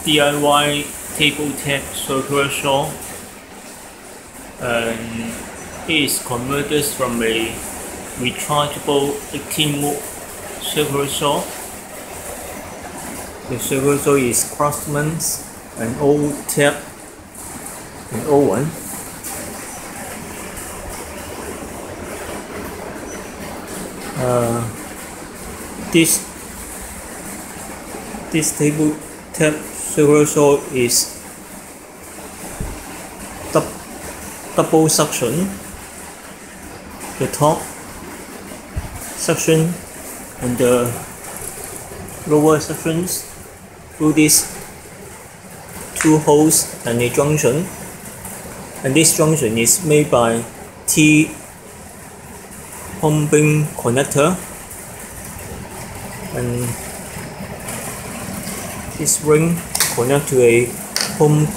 DIY tabletop circular saw, and it is converted from a rechargeable 18-volt circular saw. The circular saw is Craftsman's, an old tap, an old one. This tabletop circular saw is double suction. The top suction and the lower sections through these two holes and a junction, and this junction is made by T pumping connector, and this ring connect to a home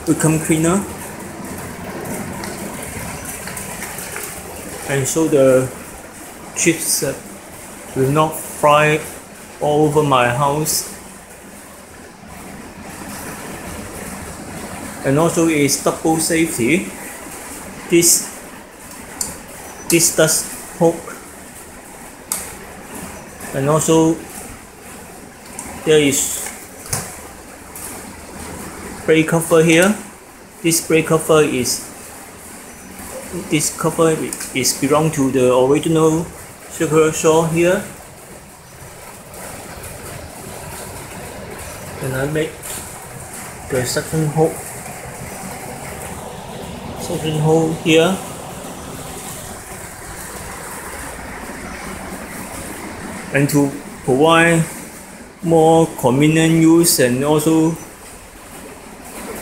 vacuum cleaner, and so the chips will not fly all over my house. And also it is double safety. This dust hook, and also there is brake cover here. This brake cover is belong to the original circular saw here, and I make the suction hole here, and to provide more convenient use and also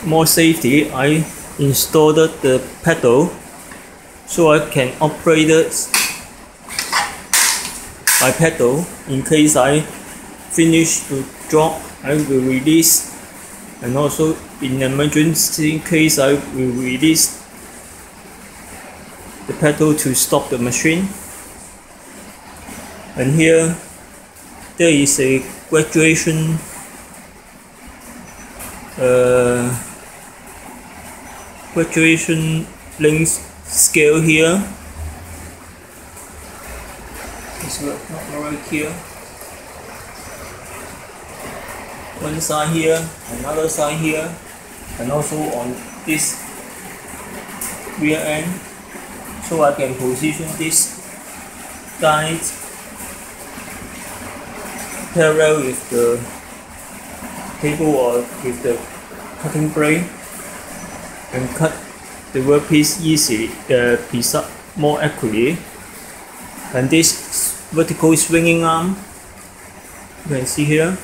more safety, I installed the pedal so I can operate it by pedal. In case I finish the job, I will release, and also in emergency case I will release the pedal to stop the machine. And here there is a graduation length scale here. It's not right here. One side here, another side here, and also on this rear end, so I can position this guide parallel with the table or with the cutting blade, and cut the workpiece piece up more accurately. And this vertical swinging arm, you can see here,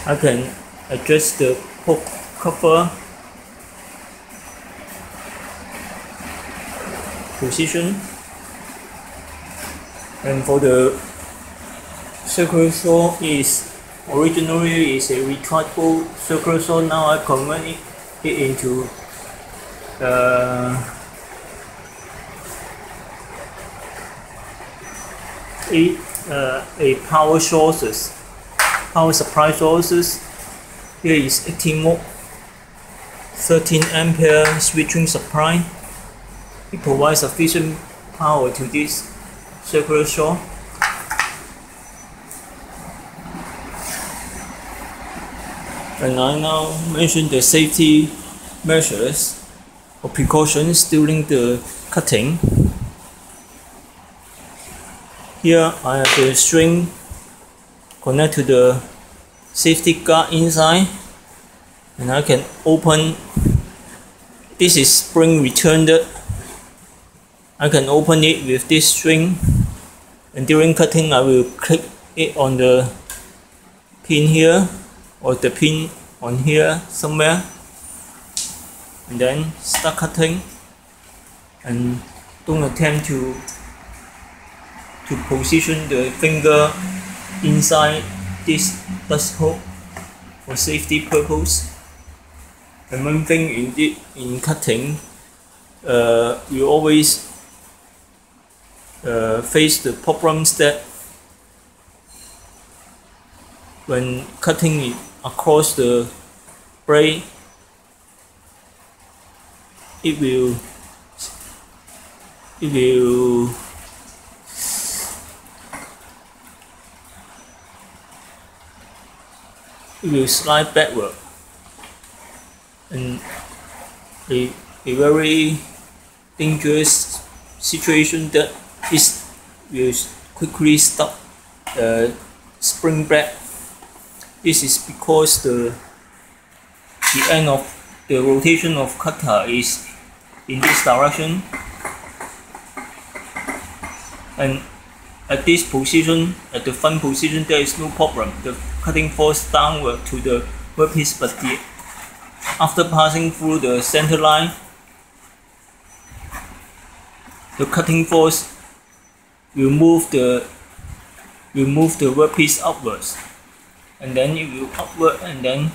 I can adjust the hook cover position. And for the circular saw, originally is a rechargeable circular saw. Now I convert it into a power supply sources. Here is 18 volt, 13 ampere switching supply. It provides sufficient power to this circular saw. And I now mention the safety measures or precautions during the cutting. Here I have the string connect to the safety guard inside, and I can open. This is spring returned. I can open it with this string, and during cutting I will click it on the pin here or the pin on here somewhere, and then start cutting, and don't attempt to position the finger inside this dust hole for safety purpose. And one thing in cutting, you always face the problems that when cutting it across the blade, it will slide backward, and a very dangerous situation that is will quickly stop the spring back. This is because the end of the rotation of cutter is in this direction, and at this position, at the front position, there is no problem. The cutting falls downward to the workpiece, but after passing through the center line, the cutting force will move the workpiece upwards, and then it will upward and then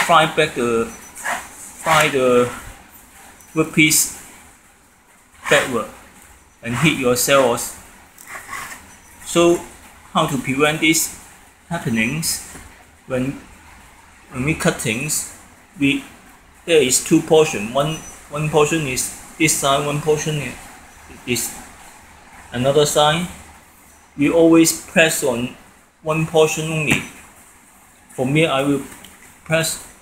fly the workpiece backward and hit your cells. So how to prevent these happenings when we cut things? There is two portions. One portion is this side, one portion is another side. We always press on one portion only. For me, I will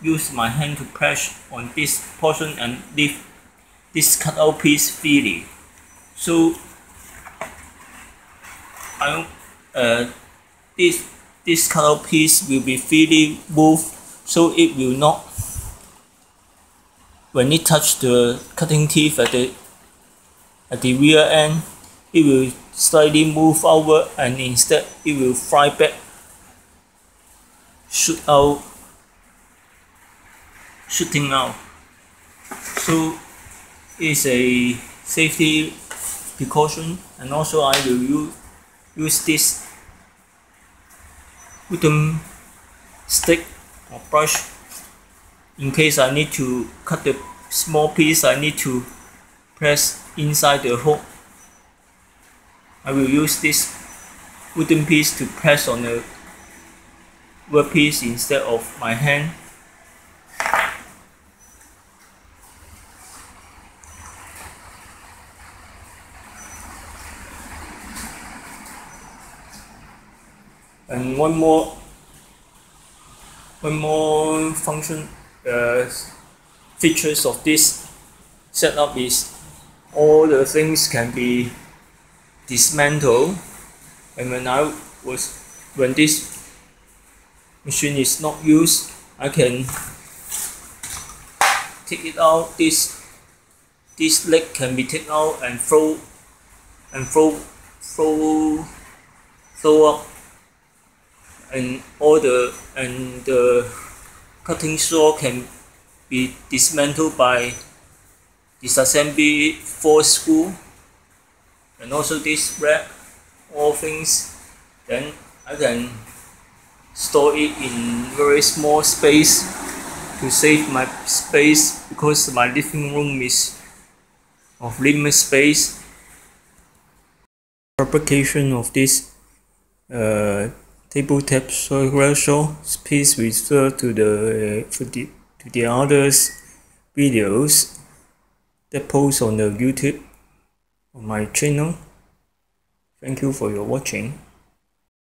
use my hand to press on this portion and leave this cutout piece freely. So this cutout piece will be freely moved, so it will not, when it touch the cutting teeth at the rear end, it will slightly move outward, and instead it will fly back, shooting out. So it's a safety precaution, and also I will use this wooden stick or brush in case I need to cut the small piece. I need to press inside the hook. I will use this wooden piece to press on the workpiece instead of my hand. And one more function features of this setup is all the things can be dismantled, and when this machine is not used, I can take it out. This leg can be taken out and throw up, and the cutting saw can be dismantled by disassembly force screw, and also this rack, all things. Then I can store it in very small space to save my space, because my living room is of limited space. Fabrication of this tabletop circular saw, please refer to the others videos that post on the YouTube on my channel. Thank you for your watching.